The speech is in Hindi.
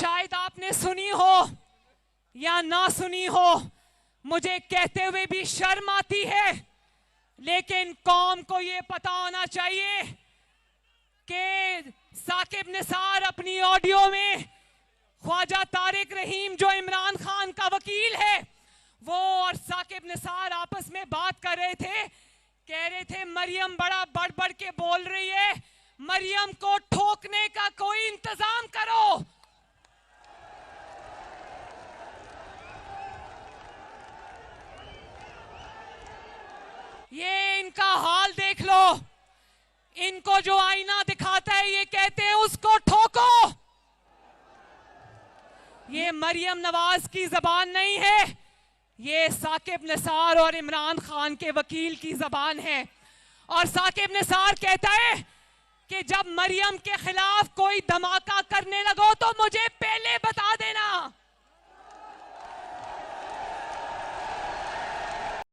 शायद आपने सुनी हो या ना सुनी हो, मुझे कहते हुए भी शर्म आती है, लेकिन कौम को ये पता होना चाहिए कि साकिब निसार अपनी ऑडियो में ख्वाजा तारिक रहीम जो इमरान खान का वकील है, वो और साकिब निसार आपस में बात कर रहे थे। कह रहे थे मरियम बड़ा बढ़ बढ़ के बोल रही है, मरियम को ठोकने का कोई इंतजाम करो। ये इनका हाल देख लो, इनको जो आईना दिखाता है ये कहते हैं उसको ठोको। ये मरियम नवाज की जबान नहीं है, ये साकिब निसार और इमरान खान के वकील की जबान है। और साकिब निसार कहता है कि जब मरियम के खिलाफ कोई धमाका करने लगो तो मुझे